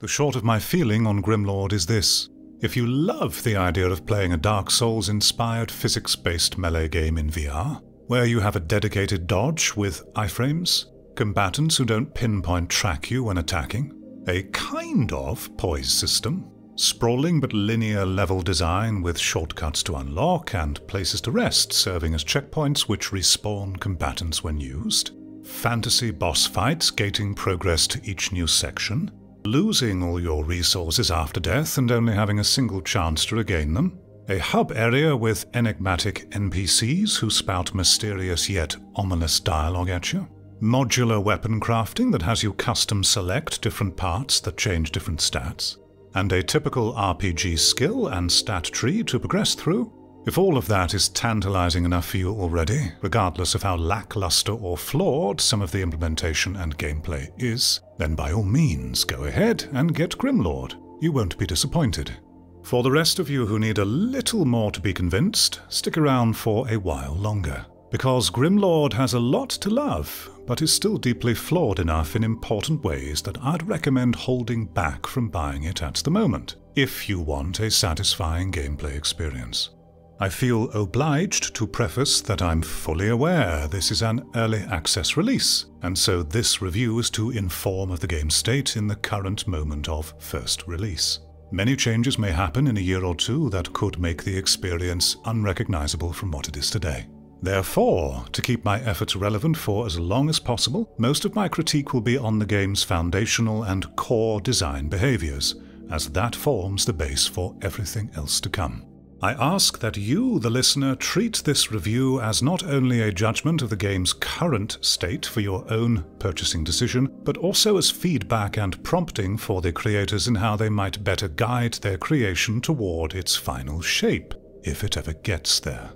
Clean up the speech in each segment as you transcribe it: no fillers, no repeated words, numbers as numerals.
The short of my feeling on Grimlord is this. If you love the idea of playing a Dark Souls-inspired physics-based melee game in VR, where you have a dedicated dodge with iframes, combatants who don't pinpoint track you when attacking, a kind of poise system, sprawling but linear level design with shortcuts to unlock and places to rest serving as checkpoints which respawn combatants when used, fantasy boss fights gating progress to each new section, losing all your resources after death and only having a single chance to regain them, a hub area with enigmatic NPCs who spout mysterious yet ominous dialogue at you, modular weapon crafting that has you custom select different parts that change different stats, and a typical RPG skill and stat tree to progress through. If all of that is tantalizing enough for you already, regardless of how lackluster or flawed some of the implementation and gameplay is, then by all means go ahead and get Grimlord. You won't be disappointed. For the rest of you who need a little more to be convinced, stick around for a while longer, because Grimlord has a lot to love, but is still deeply flawed enough in important ways that I'd recommend holding back from buying it at the moment, if you want a satisfying gameplay experience. I feel obliged to preface that I'm fully aware this is an early access release, and so this review is to inform of the game's state in the current moment of first release. Many changes may happen in a year or two that could make the experience unrecognizable from what it is today. Therefore, to keep my efforts relevant for as long as possible, most of my critique will be on the game's foundational and core design behaviors, as that forms the base for everything else to come. I ask that you, the listener, treat this review as not only a judgment of the game's current state for your own purchasing decision, but also as feedback and prompting for the creators in how they might better guide their creation toward its final shape, if it ever gets there.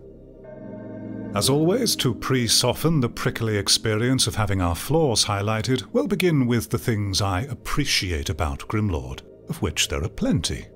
As always, to pre-soften the prickly experience of having our flaws highlighted, we'll begin with the things I appreciate about Grimlord, of which there are plenty.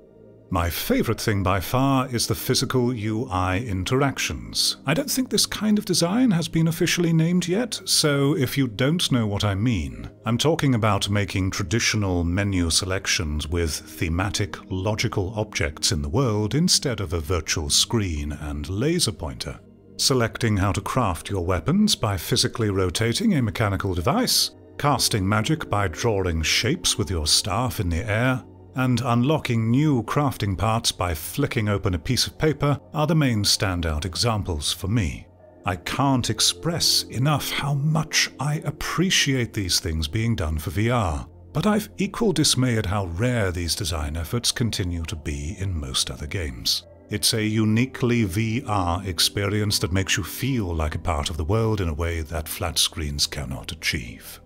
My favourite thing by far is the physical UI interactions. I don't think this kind of design has been officially named yet, so if you don't know what I mean, I'm talking about making traditional menu selections with thematic, logical objects in the world instead of a virtual screen and laser pointer. Selecting how to craft your weapons by physically rotating a mechanical device, casting magic by drawing shapes with your staff in the air, and unlocking new crafting parts by flicking open a piece of paper are the main standout examples for me. I can't express enough how much I appreciate these things being done for VR, but I've equal dismay at how rare these design efforts continue to be in most other games. It's a uniquely VR experience that makes you feel like a part of the world in a way that flat screens cannot achieve.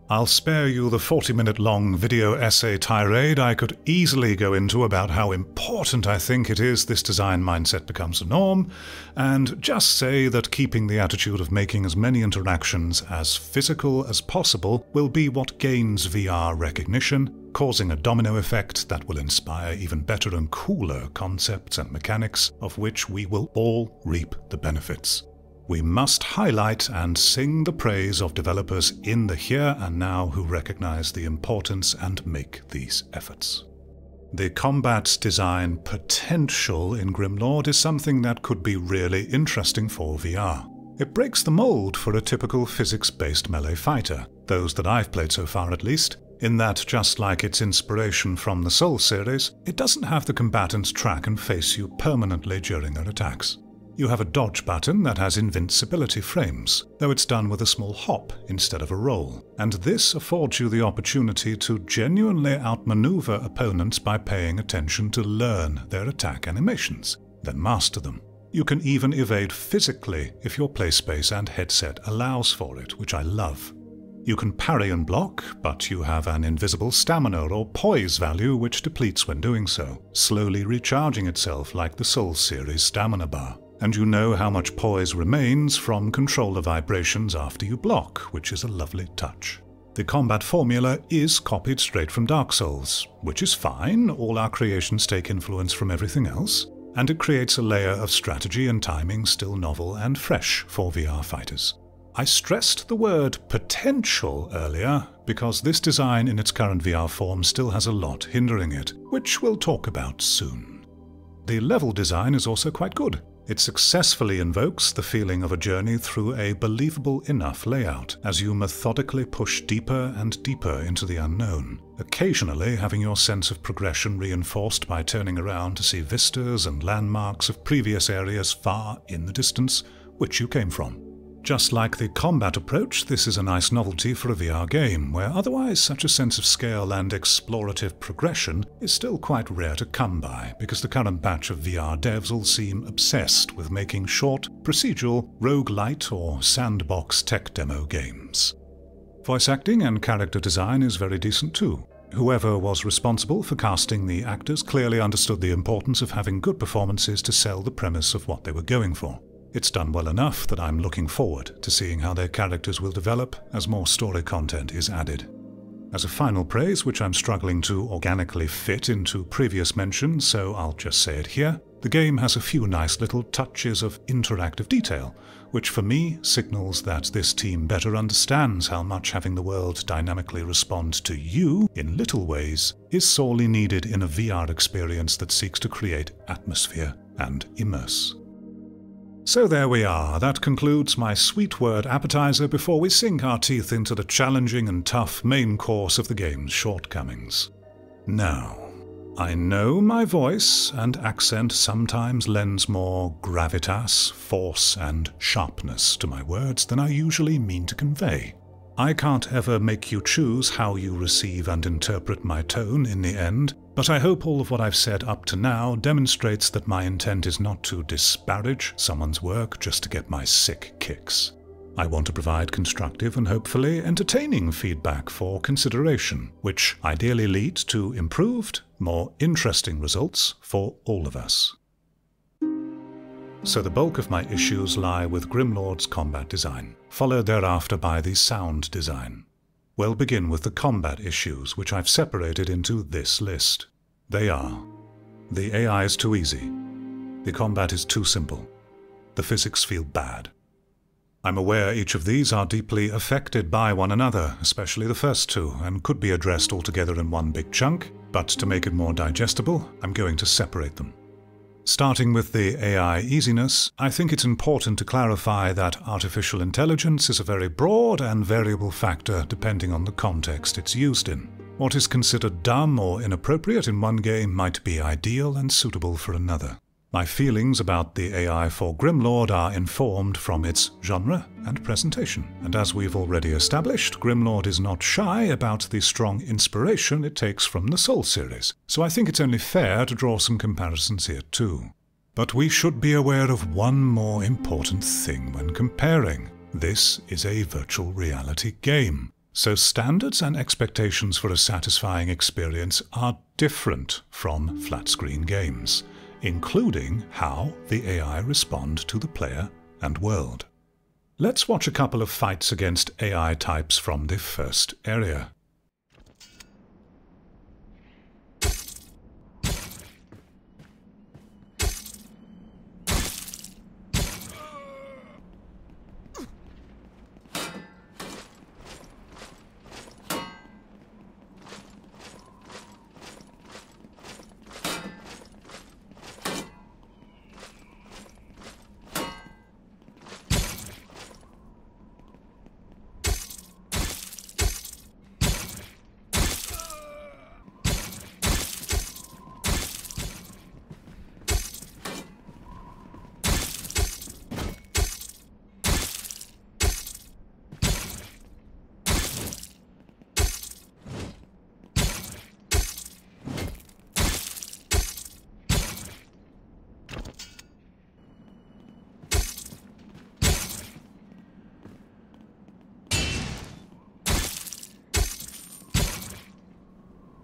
I'll spare you the 40-minute long video essay tirade I could easily go into about how important I think it is this design mindset becomes a norm, and just say that keeping the attitude of making as many interactions as physical as possible will be what gains VR recognition, causing a domino effect that will inspire even better and cooler concepts and mechanics of which we will all reap the benefits. We must highlight and sing the praise of developers in the here and now who recognize the importance and make these efforts. The combat design potential in Grimlord is something that could be really interesting for VR. It breaks the mold for a typical physics-based melee fighter, those that I've played so far at least, in that just like its inspiration from the Souls series, it doesn't have the combatants track and face you permanently during their attacks. You have a dodge button that has invincibility frames, though it's done with a small hop instead of a roll, and this affords you the opportunity to genuinely outmaneuver opponents by paying attention to learn their attack animations, then master them. You can even evade physically if your playspace and headset allows for it, which I love. You can parry and block, but you have an invisible stamina or poise value which depletes when doing so, slowly recharging itself like the Souls series stamina bar. And you know how much poise remains from controller vibrations after you block, which is a lovely touch. The combat formula is copied straight from Dark Souls, which is fine, all our creations take influence from everything else, and it creates a layer of strategy and timing still novel and fresh for VR fighters. I stressed the word potential earlier because this design in its current VR form still has a lot hindering it, which we'll talk about soon. The level design is also quite good. It successfully invokes the feeling of a journey through a believable enough layout, as you methodically push deeper and deeper into the unknown, occasionally having your sense of progression reinforced by turning around to see vistas and landmarks of previous areas far in the distance, which you came from. Just like the combat approach, this is a nice novelty for a VR game, where otherwise such a sense of scale and explorative progression is still quite rare to come by, because the current batch of VR devs all seem obsessed with making short, procedural, roguelite or sandbox tech demo games. Voice acting and character design is very decent too. Whoever was responsible for casting the actors clearly understood the importance of having good performances to sell the premise of what they were going for. It's done well enough that I'm looking forward to seeing how their characters will develop as more story content is added. As a final praise, which I'm struggling to organically fit into previous mentions, so I'll just say it here, the game has a few nice little touches of interactive detail, which for me signals that this team better understands how much having the world dynamically respond to you in little ways is sorely needed in a VR experience that seeks to create atmosphere and immerse. So there we are, that concludes my sweet word appetizer before we sink our teeth into the challenging and tough main course of the game's shortcomings. Now, I know my voice and accent sometimes lends more gravitas, force and sharpness to my words than I usually mean to convey. I can't ever make you choose how you receive and interpret my tone in the end, but I hope all of what I've said up to now demonstrates that my intent is not to disparage someone's work just to get my sick kicks. I want to provide constructive and hopefully entertaining feedback for consideration, which ideally leads to improved, more interesting results for all of us. So the bulk of my issues lie with Grimlord's combat design, followed thereafter by the sound design. We'll begin with the combat issues, which I've separated into this list. They are: the AI is too easy, the combat is too simple, the physics feel bad. I'm aware each of these are deeply affected by one another, especially the first two, and could be addressed all together in one big chunk, but to make it more digestible, I'm going to separate them. Starting with the AI easiness, I think it's important to clarify that artificial intelligence is a very broad and variable factor depending on the context it's used in. What is considered dumb or inappropriate in one game might be ideal and suitable for another. My feelings about the AI for Grimlord are informed from its genre and presentation, and as we've already established, Grimlord is not shy about the strong inspiration it takes from the Souls series, so I think it's only fair to draw some comparisons here too. But we should be aware of one more important thing when comparing. This is a virtual reality game, so standards and expectations for a satisfying experience are different from flat-screen games, including how the AI respond to the player and world. Let's watch a couple of fights against AI types from the first area.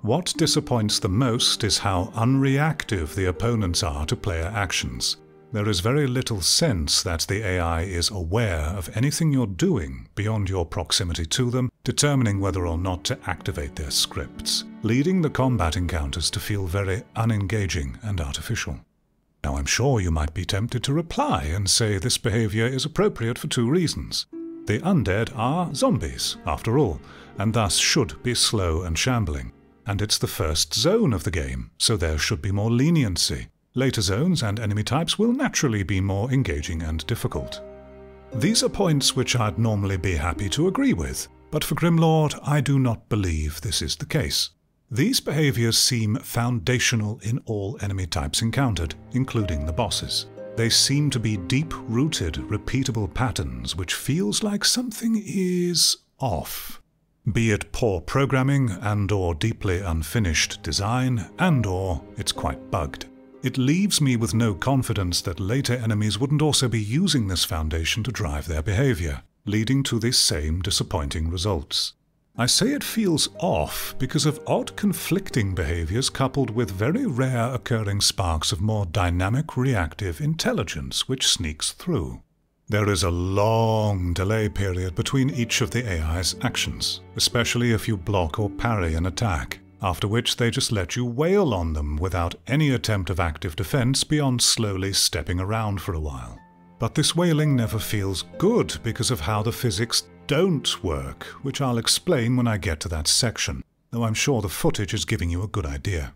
What disappoints the most is how unreactive the opponents are to player actions. There is very little sense that the AI is aware of anything you're doing beyond your proximity to them, determining whether or not to activate their scripts, leading the combat encounters to feel very unengaging and artificial. Now I'm sure you might be tempted to reply and say this behavior is appropriate for two reasons. The undead are zombies, after all, and thus should be slow and shambling. And it's the first zone of the game, so there should be more leniency. Later zones and enemy types will naturally be more engaging and difficult. These are points which I'd normally be happy to agree with, but for Grimlord I do not believe this is the case. These behaviors seem foundational in all enemy types encountered, including the bosses. They seem to be deep-rooted, repeatable patterns which feels like something is off. Be it poor programming and/or deeply unfinished design and/or it's quite bugged. It leaves me with no confidence that later enemies wouldn't also be using this foundation to drive their behavior, leading to the same disappointing results. I say it feels off because of odd conflicting behaviors coupled with very rare occurring sparks of more dynamic reactive intelligence which sneaks through. There is a long delay period between each of the AI's actions, especially if you block or parry an attack, after which they just let you wail on them without any attempt of active defense beyond slowly stepping around for a while. But this wailing never feels good because of how the physics don't work, which I'll explain when I get to that section, though I'm sure the footage is giving you a good idea.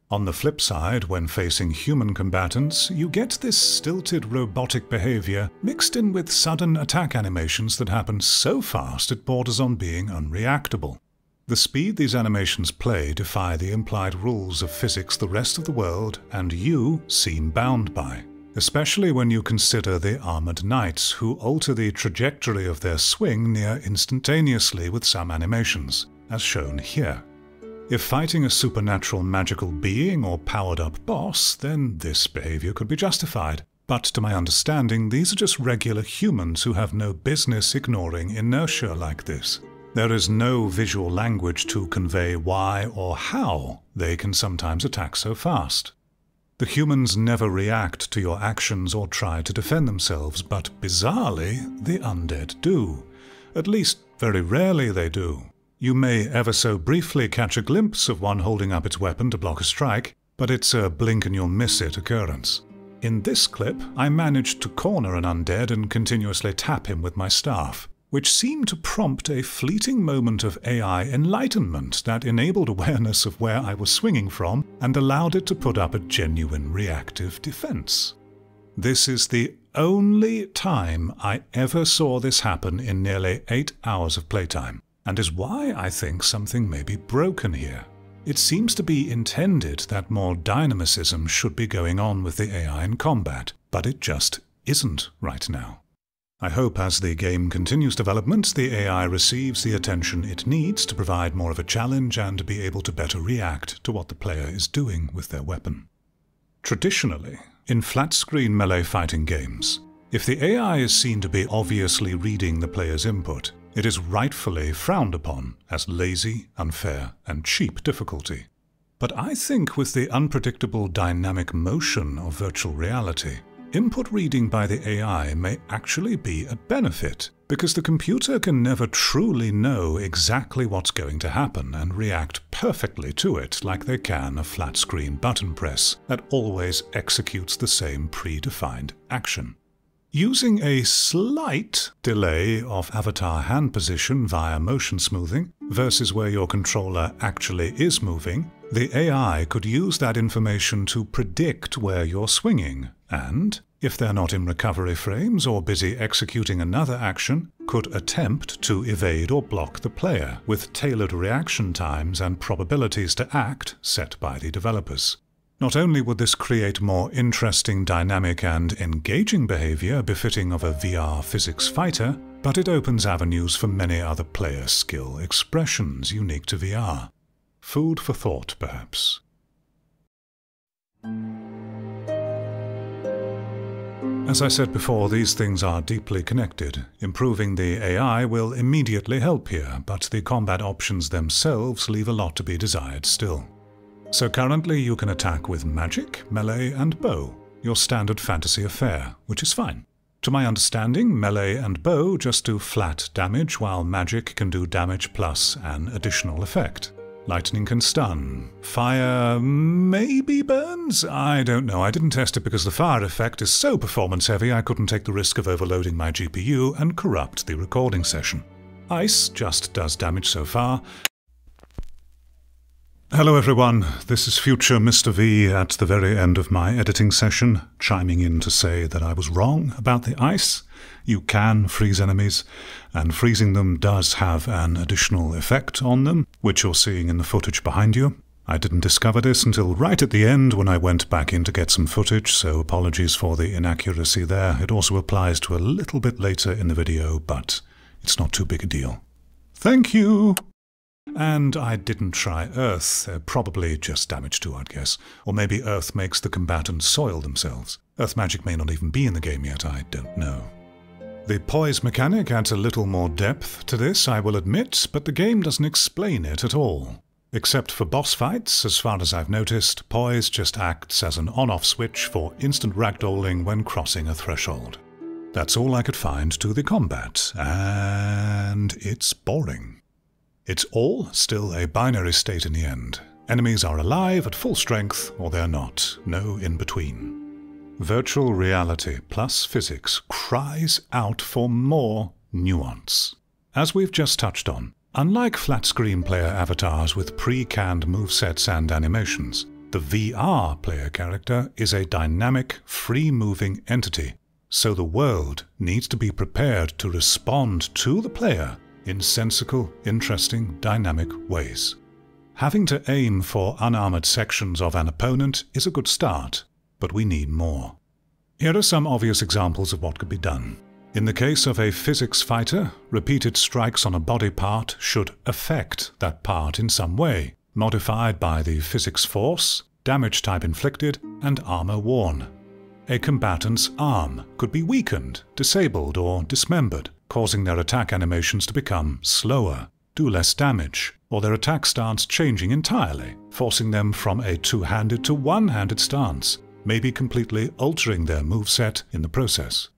On the flip side, when facing human combatants, you get this stilted robotic behavior mixed in with sudden attack animations that happen so fast it borders on being unreactable. The speed these animations play defy the implied rules of physics the rest of the world and you seem bound by. Especially when you consider the armored knights, who alter the trajectory of their swing near instantaneously with some animations, as shown here. If fighting a supernatural magical being or powered-up boss, then this behavior could be justified. But to my understanding, these are just regular humans who have no business ignoring inertia like this. There is no visual language to convey why or how they can sometimes attack so fast. The humans never react to your actions or try to defend themselves, but bizarrely, the undead do. At least, very rarely they do. You may ever so briefly catch a glimpse of one holding up its weapon to block a strike, but it's a blink-and-you'll-miss-it occurrence. In this clip, I managed to corner an undead and continuously tap him with my staff, which seemed to prompt a fleeting moment of AI enlightenment that enabled awareness of where I was swinging from and allowed it to put up a genuine reactive defense. This is the only time I ever saw this happen in nearly 8 hours of playtime, and is why I think something may be broken here. It seems to be intended that more dynamicism should be going on with the AI in combat, but it just isn't right now. I hope as the game continues development, the AI receives the attention it needs to provide more of a challenge and be able to better react to what the player is doing with their weapon. Traditionally, in flat-screen melee fighting games, if the AI is seen to be obviously reading the player's input, it is rightfully frowned upon as lazy, unfair, and cheap difficulty. But I think with the unpredictable dynamic motion of virtual reality, input reading by the AI may actually be a benefit, because the computer can never truly know exactly what's going to happen and react perfectly to it like they can a flat-screen button press that always executes the same predefined action. Using a slight delay of avatar hand position via motion smoothing versus where your controller actually is moving, the AI could use that information to predict where you're swinging and, if they're not in recovery frames or busy executing another action, could attempt to evade or block the player with tailored reaction times and probabilities to act set by the developers. Not only would this create more interesting, dynamic and engaging behavior befitting of a VR physics fighter, but it opens avenues for many other player skill expressions unique to VR. Food for thought, perhaps. As I said before, these things are deeply connected. Improving the AI will immediately help here, but the combat options themselves leave a lot to be desired still. So currently you can attack with magic, melee and bow, your standard fantasy affair, which is fine. To my understanding, melee and bow just do flat damage, while magic can do damage plus an additional effect. Lightning can stun. Fire maybe burns? I don't know. I didn't test it because the fire effect is so performance heavy I couldn't take the risk of overloading my GPU and corrupt the recording session. Ice just does damage so far. Hello everyone, this is future Mr. V at the very end of my editing session, chiming in to say that I was wrong about the ice. You can freeze enemies, and freezing them does have an additional effect on them, which you're seeing in the footage behind you. I didn't discover this until right at the end when I went back in to get some footage, so apologies for the inaccuracy there. It also applies to a little bit later in the video, but it's not too big a deal. Thank you! And I didn't try Earth, probably just damage too, I'd guess. Or maybe Earth makes the combatants soil themselves. Earth magic may not even be in the game yet, I don't know. The poise mechanic adds a little more depth to this, I will admit, but the game doesn't explain it at all. Except for boss fights, as far as I've noticed, poise just acts as an on-off switch for instant ragdolling when crossing a threshold. That's all I could find to the combat, and it's boring. It's all still a binary state in the end. Enemies are alive at full strength, or they're not. No in-between. Virtual reality plus physics cries out for more nuance. As we've just touched on, unlike flat-screen player avatars with pre-canned movesets and animations, the VR player character is a dynamic, free-moving entity, so the world needs to be prepared to respond to the player in sensical, interesting, dynamic ways. Having to aim for unarmored sections of an opponent is a good start, but we need more. Here are some obvious examples of what could be done. In the case of a physics fighter, repeated strikes on a body part should affect that part in some way, modified by the physics force, damage type inflicted, and armor worn. A combatant's arm could be weakened, disabled, or dismembered, causing their attack animations to become slower, do less damage, or their attack stance changing entirely, forcing them from a two-handed to one-handed stance, maybe completely altering their moveset in the process.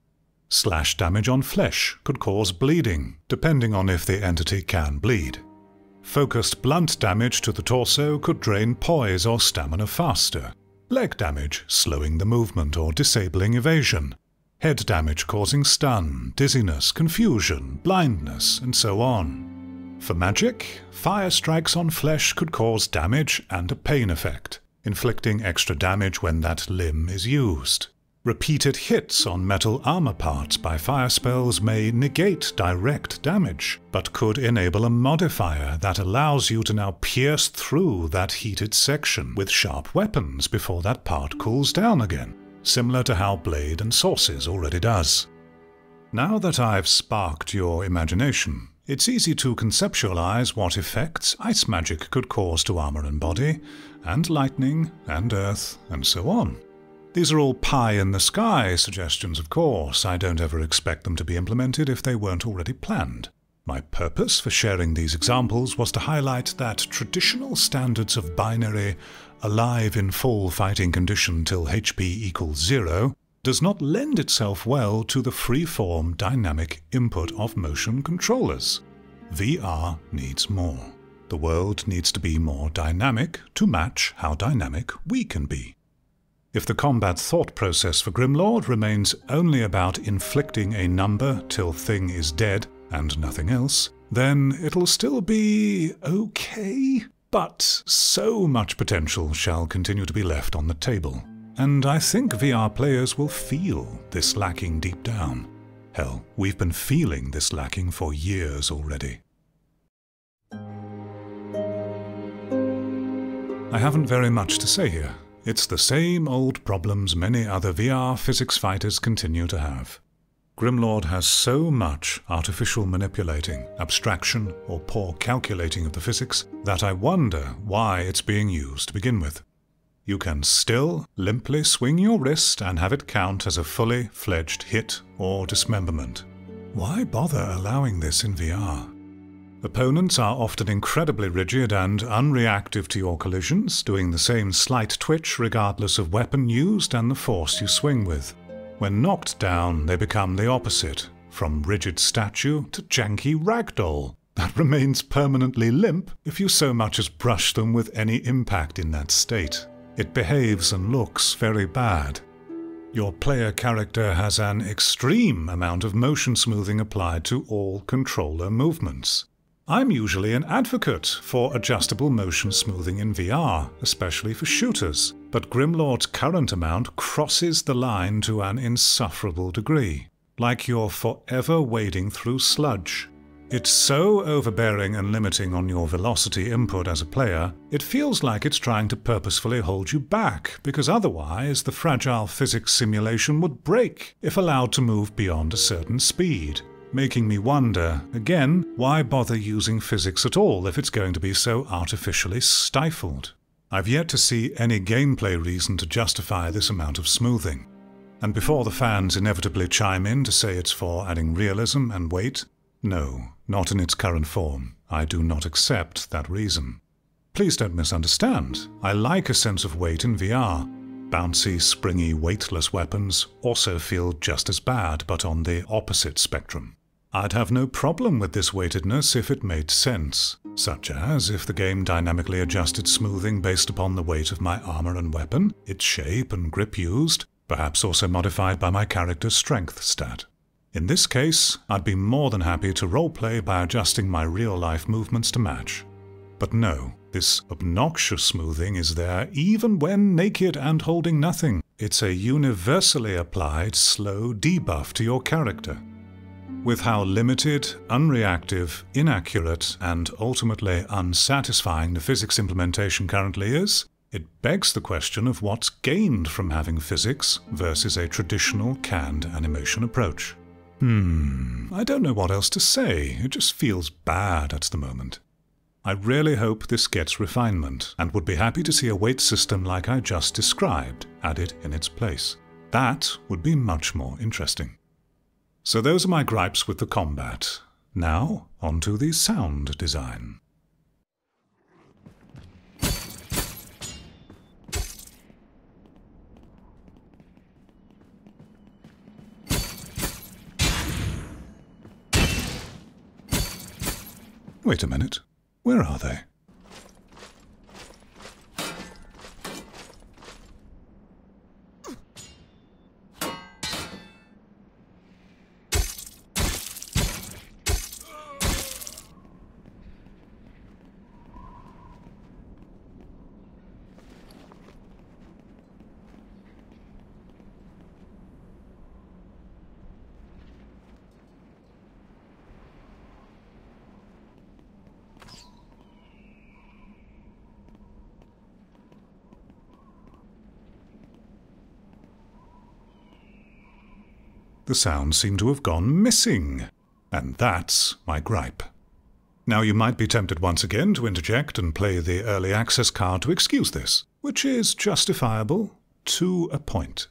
Slash damage on flesh could cause bleeding, depending on if the entity can bleed. Focused blunt damage to the torso could drain poise or stamina faster. Leg damage slowing the movement or disabling evasion. Head damage causing stun, dizziness, confusion, blindness, and so on. For magic, fire strikes on flesh could cause damage and a pain effect, inflicting extra damage when that limb is used. Repeated hits on metal armor parts by fire spells may negate direct damage, but could enable a modifier that allows you to now pierce through that heated section with sharp weapons before that part cools down again, similar to how Blade and Sources already does. Now that I've sparked your imagination, it's easy to conceptualize what effects ice magic could cause to armor and body, and lightning, and earth, and so on. These are all pie-in-the-sky suggestions, of course. I don't ever expect them to be implemented if they weren't already planned. My purpose for sharing these examples was to highlight that traditional standards of binary, alive in full fighting condition till HP equals 0, does not lend itself well to the free-form dynamic input of motion controllers. VR needs more. The world needs to be more dynamic to match how dynamic we can be. If the combat thought process for Grimlord remains only about inflicting a number till thing is dead and nothing else, then it'll still be okay. But so much potential shall continue to be left on the table. And I think VR players will feel this lacking deep down. Hell, we've been feeling this lacking for years already. I haven't very much to say here. It's the same old problems many other VR physics fighters continue to have. Grimlord has so much artificial manipulating, abstraction, or poor calculating of the physics that I wonder why it's being used to begin with. You can still limply swing your wrist and have it count as a fully fledged hit or dismemberment. Why bother allowing this in VR? Opponents are often incredibly rigid and unreactive to your collisions, doing the same slight twitch regardless of weapon used and the force you swing with. When knocked down, they become the opposite, from rigid statue to janky ragdoll, that remains permanently limp if you so much as brush them with any impact in that state. It behaves and looks very bad. Your player character has an extreme amount of motion smoothing applied to all controller movements. I'm usually an advocate for adjustable motion smoothing in VR, especially for shooters, but Grimlord's current amount crosses the line to an insufferable degree, like you're forever wading through sludge. It's so overbearing and limiting on your velocity input as a player, it feels like it's trying to purposefully hold you back, because otherwise the fragile physics simulation would break if allowed to move beyond a certain speed. Making me wonder, again, why bother using physics at all if it's going to be so artificially stifled? I've yet to see any gameplay reason to justify this amount of smoothing. And before the fans inevitably chime in to say it's for adding realism and weight, no, not in its current form. I do not accept that reason. Please don't misunderstand. I like a sense of weight in VR. Bouncy, springy, weightless weapons also feel just as bad, but on the opposite spectrum. I'd have no problem with this weightedness if it made sense, such as if the game dynamically adjusted smoothing based upon the weight of my armor and weapon, its shape and grip used, perhaps also modified by my character's strength stat. In this case, I'd be more than happy to roleplay by adjusting my real-life movements to match. But no, this obnoxious smoothing is there even when naked and holding nothing. It's a universally applied slow debuff to your character. With how limited, unreactive, inaccurate, and ultimately unsatisfying the physics implementation currently is, it begs the question of what's gained from having physics versus a traditional canned animation approach. I don't know what else to say. It just feels bad at the moment. I really hope this gets refinement, and would be happy to see a weight system like I just described added in its place. That would be much more interesting. So those are my gripes with the combat. Now, on to the sound design. Wait a minute. Where are they? The sounds seem to have gone missing, and that's my gripe. Now you might be tempted once again to interject and play the early access card to excuse this, which is justifiable to a point.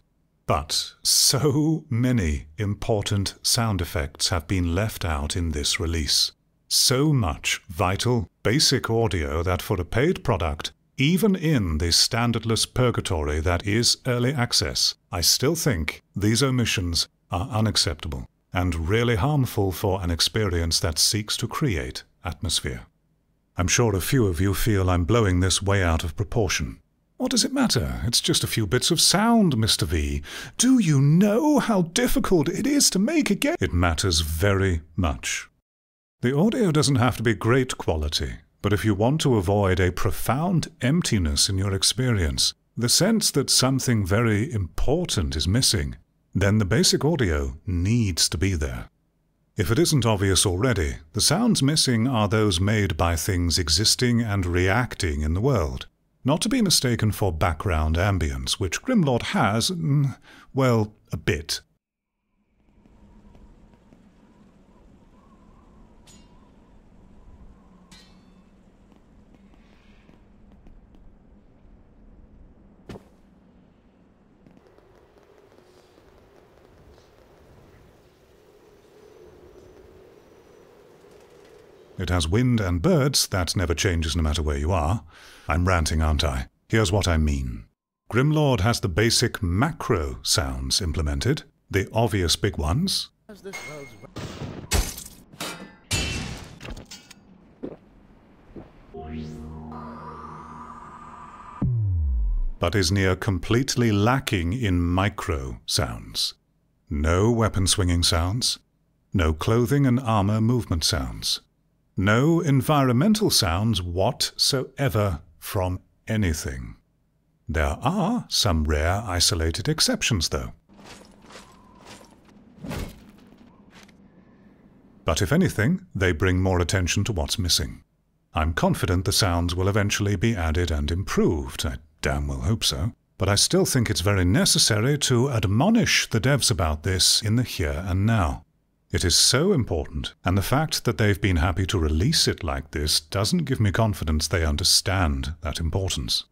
But so many important sound effects have been left out in this release. So much vital, basic audio that for a paid product, even in the standardless purgatory that is early access, I still think these omissions are unacceptable and really harmful for an experience that seeks to create atmosphere. I'm sure a few of you feel I'm blowing this way out of proportion. What does it matter? It's just a few bits of sound, Mr. V. Do you know how difficult it is to make a game? It matters very much. The audio doesn't have to be great quality, but if you want to avoid a profound emptiness in your experience, the sense that something very important is missing, then the basic audio needs to be there. If it isn't obvious already, the sounds missing are those made by things existing and reacting in the world, not to be mistaken for background ambience, which Grimlord has, well, a bit. It has wind and birds, that never changes no matter where you are. I'm ranting, aren't I? Here's what I mean. Grimlord has the basic macro sounds implemented, the obvious big ones. but is near completely lacking in micro sounds. No weapon swinging sounds, no clothing and armor movement sounds, no environmental sounds whatsoever from anything. There are some rare isolated exceptions though. But if anything, they bring more attention to what's missing. I'm confident the sounds will eventually be added and improved. I damn well hope so. But I still think it's very necessary to admonish the devs about this in the here and now. It is so important, and the fact that they've been happy to release it like this doesn't give me confidence they understand that importance.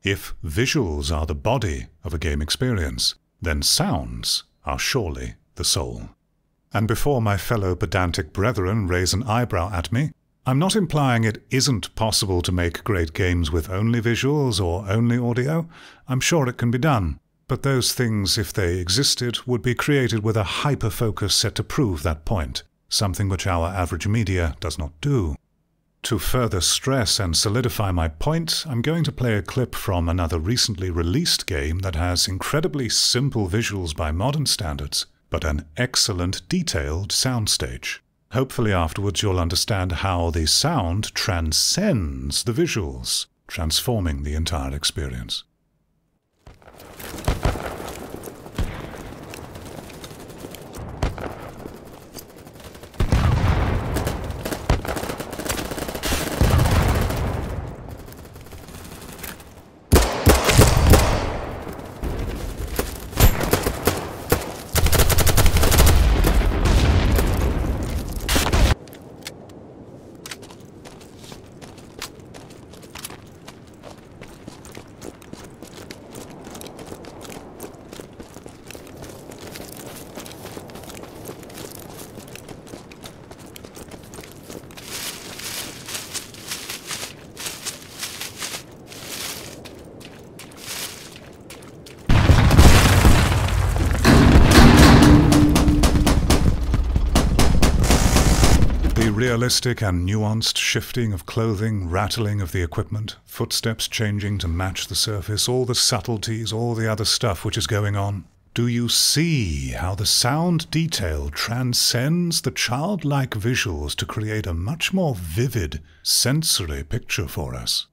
If visuals are the body of a game experience, then sounds are surely the soul. And before my fellow pedantic brethren raise an eyebrow at me, I'm not implying it isn't possible to make great games with only visuals or only audio. I'm sure it can be done. But those things, if they existed, would be created with a hyper-focus set to prove that point, something which our average media does not do. To further stress and solidify my point, I'm going to play a clip from another recently released game that has incredibly simple visuals by modern standards, but an excellent detailed soundstage. Hopefully afterwards you'll understand how the sound transcends the visuals, transforming the entire experience. Realistic and nuanced shifting of clothing, rattling of the equipment, footsteps changing to match the surface, all the subtleties, all the other stuff which is going on. Do you see how the sound detail transcends the childlike visuals to create a much more vivid, sensory picture for us?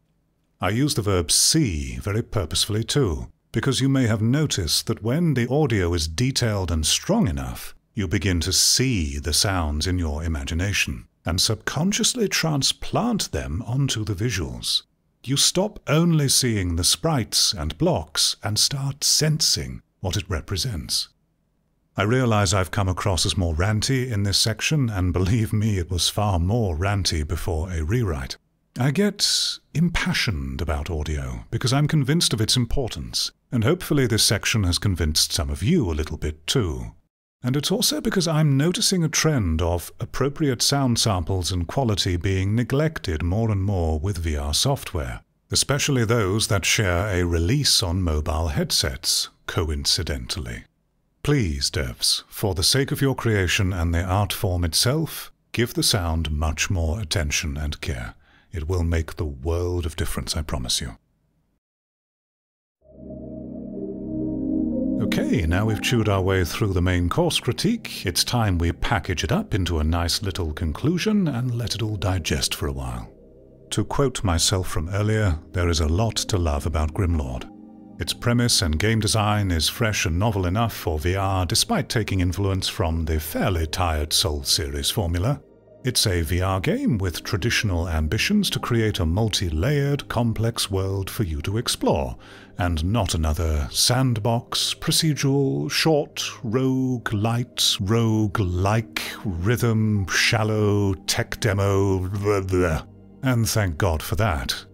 I use the verb see very purposefully too, because you may have noticed that when the audio is detailed and strong enough, you begin to see the sounds in your imagination and subconsciously transplant them onto the visuals. You stop only seeing the sprites and blocks and start sensing what it represents. I realize I've come across as more ranty in this section, and believe me, it was far more ranty before a rewrite. I get impassioned about audio because I'm convinced of its importance, and hopefully this section has convinced some of you a little bit too. And it's also because I'm noticing a trend of appropriate sound samples and quality being neglected more and more with VR software, especially those that share a release on mobile headsets, coincidentally. Please, devs, for the sake of your creation and the art form itself, give the sound much more attention and care. It will make the world of difference, I promise you. Okay, now we've chewed our way through the main course critique, it's time we package it up into a nice little conclusion and let it all digest for a while. To quote myself from earlier, there is a lot to love about Grimlord. Its premise and game design is fresh and novel enough for VR despite taking influence from the fairly tired Souls series formula. It's a VR game with traditional ambitions to create a multi-layered, complex world for you to explore, and not another sandbox, procedural, short, rogue-lite, rogue-like, rhythm, shallow, tech demo, blah, blah. And thank God for that.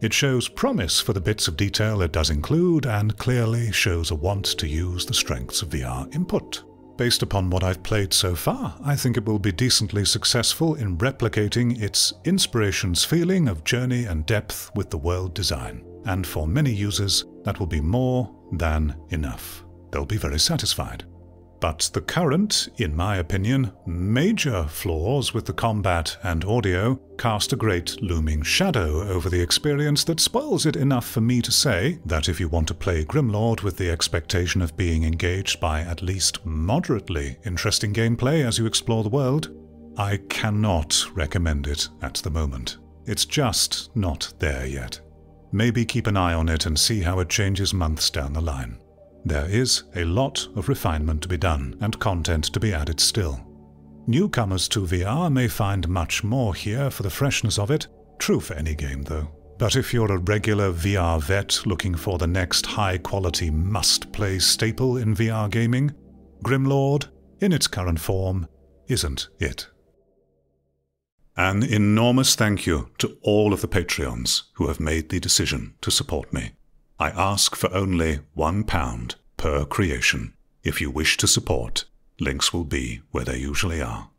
It shows promise for the bits of detail it does include, and clearly shows a want to use the strengths of VR input. Based upon what I've played so far, I think it will be decently successful in replicating its inspiration's feeling of journey and depth with the world design. And for many users, that will be more than enough. They'll be very satisfied. But the current, in my opinion, major flaws with the combat and audio cast a great looming shadow over the experience that spoils it enough for me to say that if you want to play Grimlord with the expectation of being engaged by at least moderately interesting gameplay as you explore the world, I cannot recommend it at the moment. It's just not there yet. Maybe keep an eye on it and see how it changes months down the line. There is a lot of refinement to be done and content to be added still. Newcomers to VR may find much more here for the freshness of it, true for any game though. But if you're a regular VR vet looking for the next high-quality must-play staple in VR gaming, Grimlord, in its current form, isn't it. An enormous thank you to all of the Patreons who have made the decision to support me. I ask for only £1 per creation. If you wish to support, links will be where they usually are.